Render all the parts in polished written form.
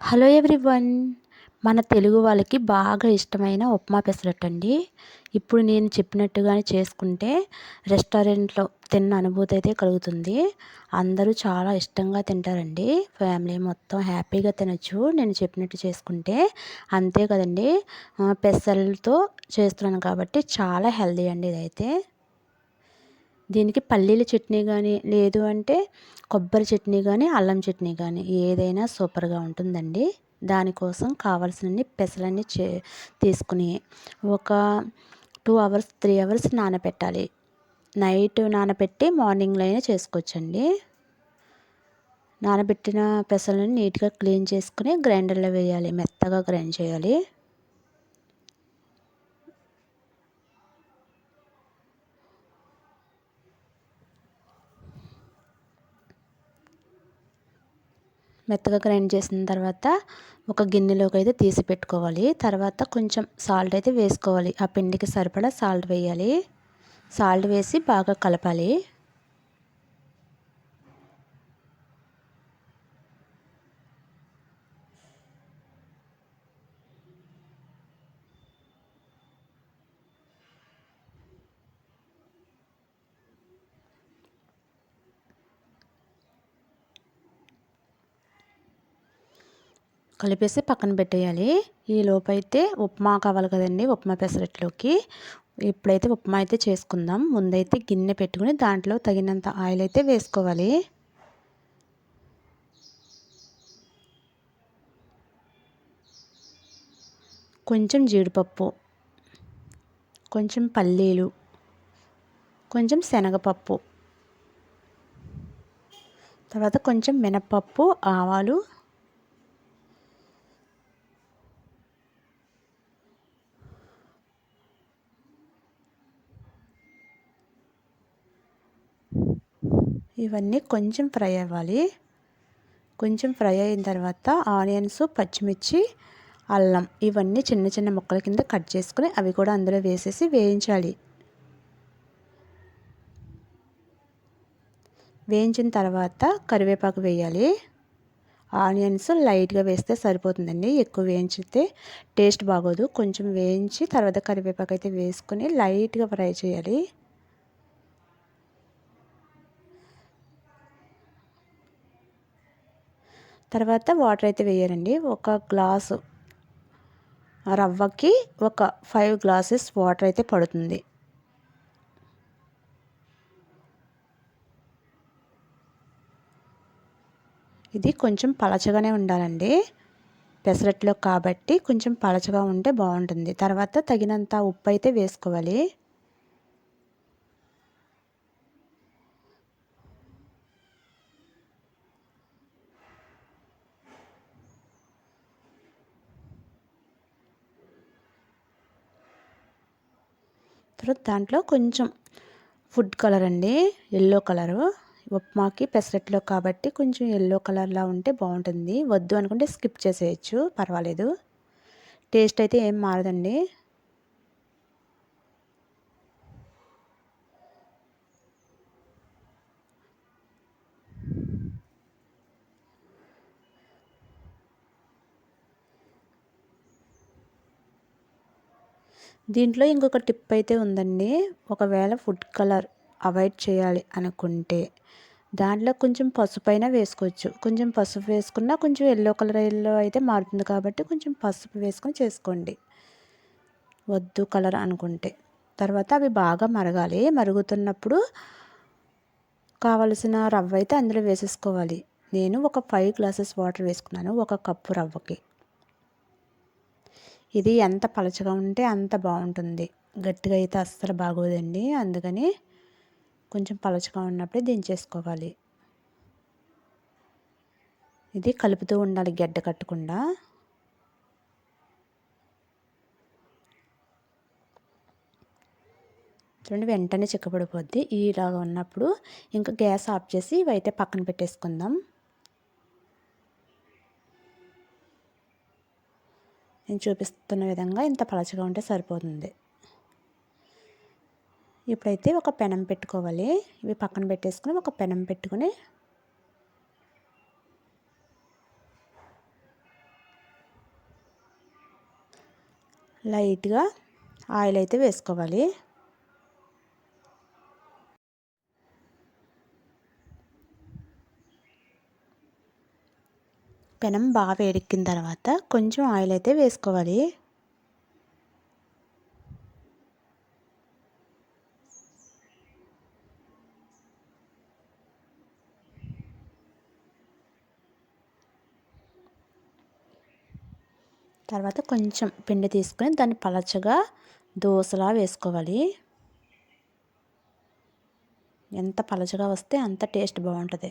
Hello everyone. మన తెలుగు వాళ్ళకి బాగా ఇష్టమైన ఉప్మా పెసరట్టు అండి. ఇప్పుడు నేను చెప్పినట్టుగానే చేసుకుంటే రెస్టారెంట్లో తిన్న అనుభూతి అయితే కలుగుతుంది. అందరూ చాలా ఇష్టంగా తింటారండి. ఫ్యామిలీ మొత్తం హ్యాపీగా తినొచ్చు నేను చెప్పినట్టు చేసుకుంటే. అంతే కదండి, పెసలతో చేస్తున్నాను కాబట్టి చాలా హెల్దీ అండి ఇదైతే. దీనికి పల్లీల చట్నీ కానీ, లేదు అంటే కొబ్బరి చట్నీ కానీ, అల్లం చట్నీ కానీ ఏదైనా సూపర్గా ఉంటుందండి. దానికోసం కావాల్సినన్ని పెసలన్నీ తీసుకుని ఒక 2 అవర్స్ 3 అవర్స్ నానబెట్టాలి. నైట్ నానబెట్టి మార్నింగ్లో అయినా చేసుకోవచ్చండి. నానబెట్టిన పెసలను నీట్గా క్లీన్ చేసుకుని గ్రైండర్లో వేయాలి, మెత్తగా గ్రైండ్ చేయాలి. మెత్తగా గ్రైండ్ చేసిన తర్వాత ఒక గిన్నెలోకి అయితే తీసి పెట్టుకోవాలి. తర్వాత కొంచెం సాల్ట్ అయితే వేసుకోవాలి. ఆ పిండికి సరిపడా సాల్ట్ వేయాలి. సాల్ట్ వేసి బాగా కలపాలి. కలిపేసి పక్కన పెట్టేయాలి. ఈ లోపైతే ఉప్మా కావాలి కదండి, ఉప్మా పెసరట్లోకి. ఇప్పుడైతే ఉప్మా అయితే చేసుకుందాం. ముందైతే గిన్నె పెట్టుకుని దాంట్లో తగినంత ఆయిల్ అయితే వేసుకోవాలి. కొంచెం జీడిపప్పు, కొంచెం పల్లీలు, కొంచెం శనగపప్పు, తర్వాత కొంచెం మినప్పప్పు, ఆవాలు, ఇవన్నీ కొంచెం ఫ్రై అవ్వాలి. కొంచెం ఫ్రై అయిన తర్వాత ఆనియన్స్, పచ్చిమిర్చి, అల్లం ఇవన్నీ చిన్న చిన్న ముక్కల కింద కట్ చేసుకుని అవి కూడా అందులో వేసేసి వేయించాలి. వేయించిన తర్వాత కరివేపాకు వేయాలి. ఆనియన్స్ లైట్గా వేస్తే సరిపోతుందండి, ఎక్కువ వేయించితే టేస్ట్ బాగోదు. కొంచెం వేయించి తర్వాత కరివేపాకు అయితే వేసుకుని లైట్గా ఫ్రై చేయాలి. తర్వాత వాటర్ అయితే వేయాలండి. ఒక గ్లాసు రవ్వకి ఒక 5 గ్లాసెస్ వాటర్ అయితే పడుతుంది. ఇది కొంచెం పలచగానే ఉండాలండి, పెసరట్లో కాబట్టి కొంచెం పలచగా ఉంటే బాగుంటుంది. తర్వాత తగినంత ఉప్పు అయితే వేసుకోవాలి. తర్వాత దాంట్లో కొంచెం ఫుడ్ కలర్ అండి, ఎల్లో కలరు. ఉప్మాకి పెసరట్లో కాబట్టి కొంచెం ఎల్లో కలర్లా ఉంటే బాగుంటుంది. వద్దు అనుకుంటే స్కిప్ చేసేయచ్చు, పర్వాలేదు. టేస్ట్ అయితే ఏం మారదండి. దీంట్లో ఇంకొక టిప్ అయితే ఉందండి. ఒకవేళ ఫుడ్ కలర్ అవాయిడ్ చేయాలి అనుకుంటే దాంట్లో కొంచెం పసుపు అయినా వేసుకోవచ్చు. కొంచెం పసుపు వేసుకున్నా కొంచెం ఎల్లో కలర్ అయితే మారుతుంది కాబట్టి కొంచెం పసుపు వేసుకొని చేసుకోండి, వద్దు కలర్ అనుకుంటే. తర్వాత అవి బాగా మరగాలి. మరుగుతున్నప్పుడు కావలసిన రవ్వ అయితే అందులో వేసేసుకోవాలి. నేను ఒక 5 గ్లాసెస్ వాటర్ వేసుకున్నాను, ఒక కప్పు రవ్వకి. ఇది ఎంత పలచగా ఉంటే అంత బాగుంటుంది, గట్టిగా అయితే అస్సలు బాగోదండి. అందుకని కొంచెం పలచగా ఉన్నప్పుడే దించేసుకోవాలి. ఇది కలుపుతూ ఉండాలి గడ్డ కట్టకుండా. చూడండి, వెంటనే చిక్కబడిపోద్ది. ఇలాగా ఉన్నప్పుడు ఇంకా గ్యాస్ ఆఫ్ చేసి ఇవైతే పక్కన పెట్టేసుకుందాం. నేను చూపిస్తున్న విధంగా ఇంత పలచగా ఉంటే సరిపోతుంది. ఇప్పుడైతే ఒక పెనం పెట్టుకోవాలి. ఇవి పక్కన పెట్టేసుకుని ఒక పెనం పెట్టుకుని లైట్గా ఆయిల్ అయితే వేసుకోవాలి. పెనం బాగా వేడెక్కిన తర్వాత కొంచెం ఆయిల్ అయితే వేసుకోవాలి. తర్వాత కొంచెం పిండి తీసుకొని దాన్ని పలచగా దోసలా వేసుకోవాలి. ఎంత పలచగా వస్తే అంత టేస్ట్ బాగుంటుంది.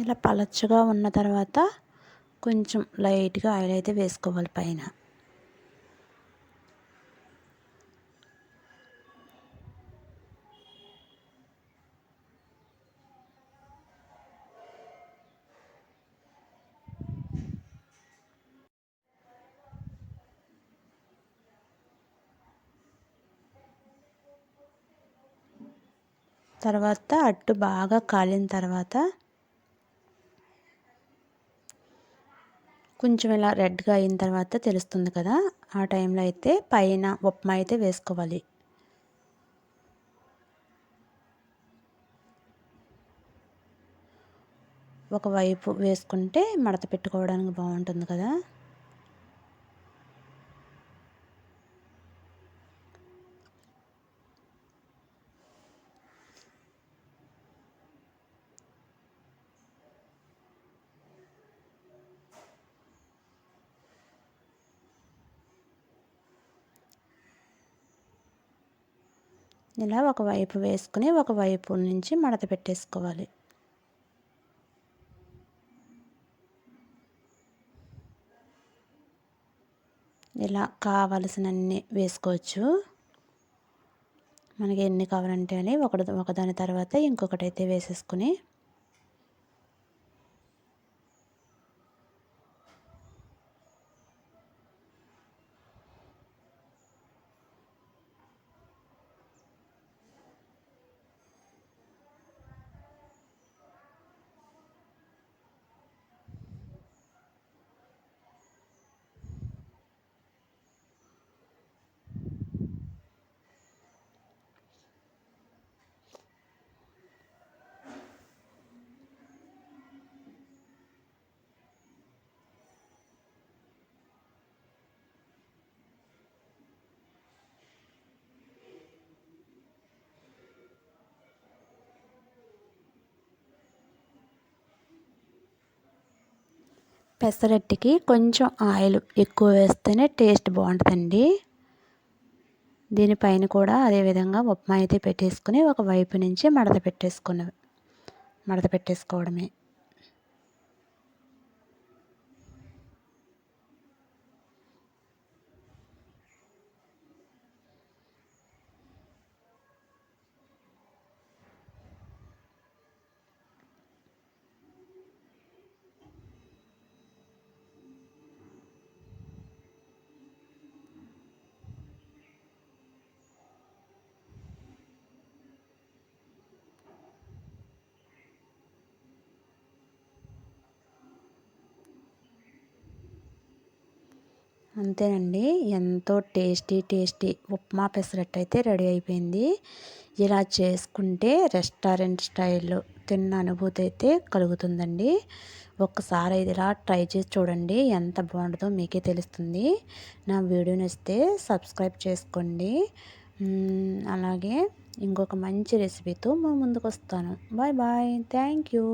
ఇలా పలచగా ఉన్న తర్వాత కొంచెం లైట్గా ఆయిల్ అయితే వేసుకోవాలి పైన. తర్వాత అట్టు బాగా కాలిన తర్వాత కొంచెం ఇలా రెడ్గా అయిన తర్వాత తెలుస్తుంది కదా, ఆ టైంలో అయితే పైన ఉప్మా అయితే వేసుకోవాలి. ఒకవైపు వేసుకుంటే మడత పెట్టుకోవడానికి బాగుంటుంది కదా. ఇలా ఒకవైపు వేసుకుని ఒకవైపు నుంచి మడత పెట్టేసుకోవాలి. ఇలా కావలసినన్ని వేసుకోవచ్చు. మనకి ఎన్ని కావాలంటే అని ఒకదాని తర్వాత ఇంకొకటి అయితే వేసేసుకుని పెసరట్టుకి కొంచెం ఆయిల్ ఎక్కువ వేస్తేనే టేస్ట్ బాగుంటుందండి. దీనిపైన కూడా అదేవిధంగా ఉప్మా అయితే పెట్టేసుకుని ఒకవైపు నుంచి మడత పెట్టేసుకోవడమే. అంతేనండి, ఎంతో టేస్టీ ఉప్మా పెసరట్టు అయితే రెడీ అయిపోయింది. ఇలా చేసుకుంటే రెస్టారెంట్ స్టైల్లో తిన్న అనుభూతి అయితే కలుగుతుందండి. ఒక్కసారి ఇలా ట్రై చేసి చూడండి, ఎంత బాగుంటుందో మీకే తెలుస్తుంది. నా వీడియో నచ్చితే సబ్స్క్రైబ్ చేసుకోండి. అలాగే ఇంకొక మంచి రెసిపీతో ముందుకు వస్తాను. Bye bye, thank you.